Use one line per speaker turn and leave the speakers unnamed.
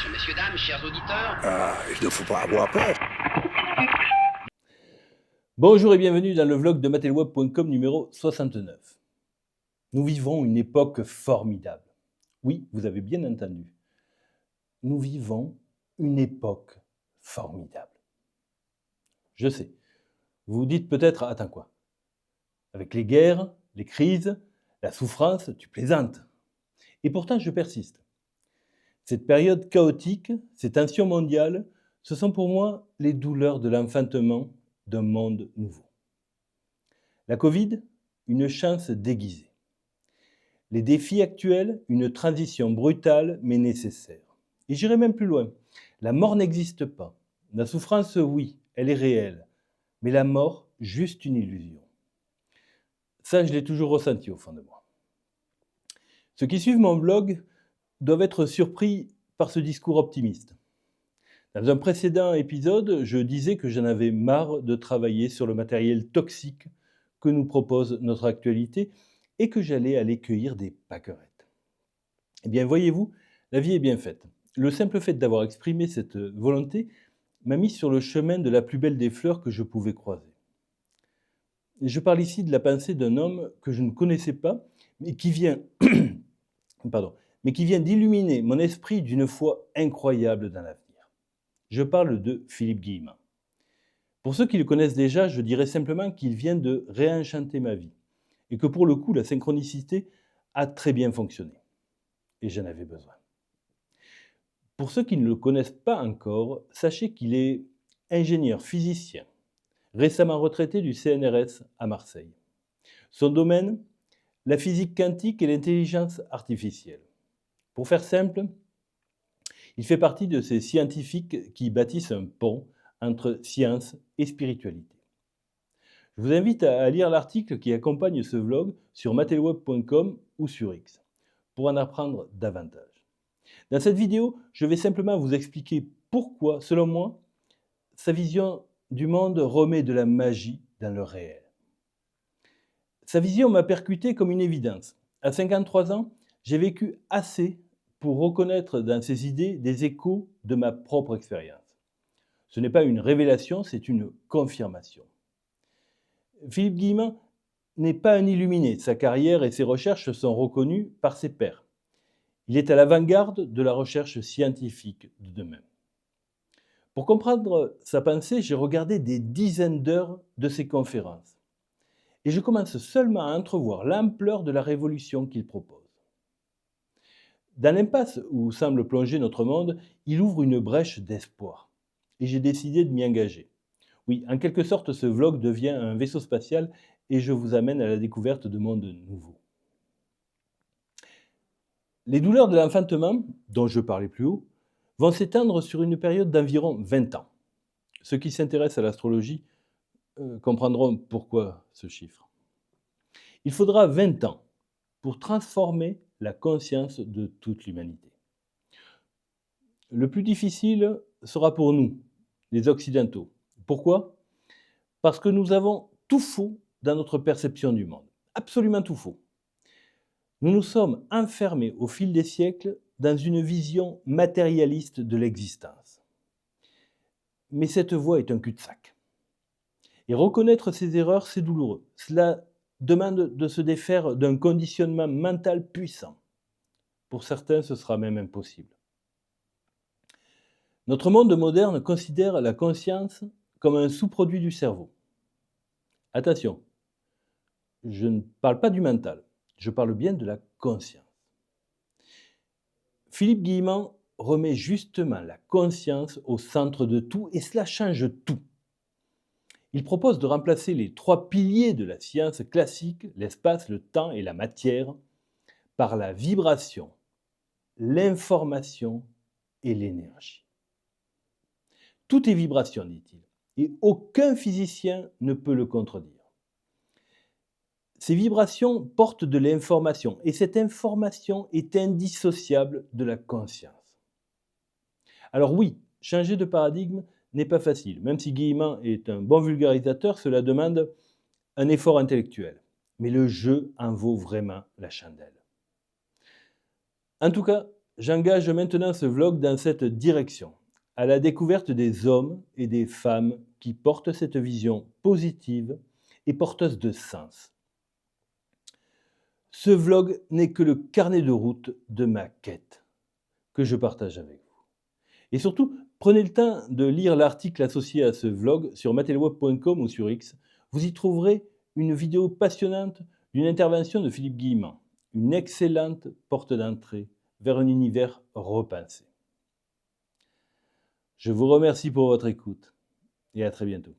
Attention, messieurs, dames, chers auditeurs.
Il ne faut pas avoir peur.
Bonjour et bienvenue dans le vlog de matelweb.com numéro 69. Nous vivons une époque formidable. Oui, vous avez bien entendu. Nous vivons une époque formidable. Je sais. Vous vous dites peut-être, attends quoi? Avec les guerres, les crises, la souffrance, tu plaisantes. Et pourtant, je persiste. Cette période chaotique, ces tensions mondiales, ce sont pour moi les douleurs de l'enfantement d'un monde nouveau. La Covid, une chance déguisée. Les défis actuels, une transition brutale mais nécessaire. Et j'irai même plus loin. La mort n'existe pas. La souffrance, oui, elle est réelle. Mais la mort, juste une illusion. Ça, je l'ai toujours ressenti au fond de moi. Ceux qui suivent mon blog doivent être surpris par ce discours optimiste. Dans un précédent épisode, je disais que j'en avais marre de travailler sur le matériel toxique que nous propose notre actualité et que j'allais aller cueillir des pâquerettes. Eh bien, voyez-vous, la vie est bien faite. Le simple fait d'avoir exprimé cette volonté m'a mis sur le chemin de la plus belle des fleurs que je pouvais croiser. Et je parle ici de la pensée d'un homme que je ne connaissais pas, mais qui vient d'illuminer mon esprit d'une foi incroyable dans l'avenir. Je parle de Philippe Guillemant. Pour ceux qui le connaissent déjà, je dirais simplement qu'il vient de réenchanter ma vie et que pour le coup, la synchronicité a très bien fonctionné. Et j'en avais besoin. Pour ceux qui ne le connaissent pas encore, sachez qu'il est ingénieur physicien, récemment retraité du CNRS à Marseille. Son domaine, la physique quantique et l'intelligence artificielle. Pour faire simple, il fait partie de ces scientifiques qui bâtissent un pont entre science et spiritualité. Je vous invite à lire l'article qui accompagne ce vlog sur matelweb.com ou sur X pour en apprendre davantage. Dans cette vidéo, je vais simplement vous expliquer pourquoi, selon moi, sa vision du monde remet de la magie dans le réel. Sa vision m'a percuté comme une évidence. À 53 ans, j'ai vécu assez pour reconnaître dans ses idées des échos de ma propre expérience. Ce n'est pas une révélation, c'est une confirmation. Philippe Guillemant n'est pas un illuminé. Sa carrière et ses recherches sont reconnues par ses pairs. Il est à l'avant-garde de la recherche scientifique de demain. Pour comprendre sa pensée, j'ai regardé des dizaines d'heures de ses conférences. Et je commence seulement à entrevoir l'ampleur de la révolution qu'il propose. Dans l'impasse où semble plonger notre monde, il ouvre une brèche d'espoir. Et j'ai décidé de m'y engager. Oui, en quelque sorte, ce vlog devient un vaisseau spatial et je vous amène à la découverte de mondes nouveaux. Les douleurs de l'enfantement, dont je parlais plus haut, vont s'étendre sur une période d'environ 20 ans. Ceux qui s'intéressent à l'astrologie comprendront pourquoi ce chiffre. Il faudra 20 ans pour transformer la conscience de toute l'humanité. Le plus difficile sera pour nous, les Occidentaux. Pourquoi ? Parce que nous avons tout faux dans notre perception du monde. Absolument tout faux. Nous nous sommes enfermés au fil des siècles dans une vision matérialiste de l'existence. Mais cette voie est un cul-de-sac. Et reconnaître ses erreurs, c'est douloureux. Cela demande de se défaire d'un conditionnement mental puissant. Pour certains, ce sera même impossible. Notre monde moderne considère la conscience comme un sous-produit du cerveau. Attention, je ne parle pas du mental, je parle bien de la conscience. Philippe Guillemant remet justement la conscience au centre de tout et cela change tout. Il propose de remplacer les 3 piliers de la science classique, l'espace, le temps et la matière, par la vibration, l'information et l'énergie. Tout est vibration, dit-il, et aucun physicien ne peut le contredire. Ces vibrations portent de l'information, et cette information est indissociable de la conscience. Alors oui, changer de paradigme n'est pas facile. Même si Guillemant est un bon vulgarisateur, cela demande un effort intellectuel. Mais le jeu en vaut vraiment la chandelle. En tout cas, j'engage maintenant ce vlog dans cette direction, à la découverte des hommes et des femmes qui portent cette vision positive et porteuse de sens. Ce vlog n'est que le carnet de route de ma quête que je partage avec vous. Et surtout, prenez le temps de lire l'article associé à ce vlog sur matelweb.com ou sur X. Vous y trouverez une vidéo passionnante d'une intervention de Philippe Guillemant, une excellente porte d'entrée vers un univers repensé. Je vous remercie pour votre écoute et à très bientôt.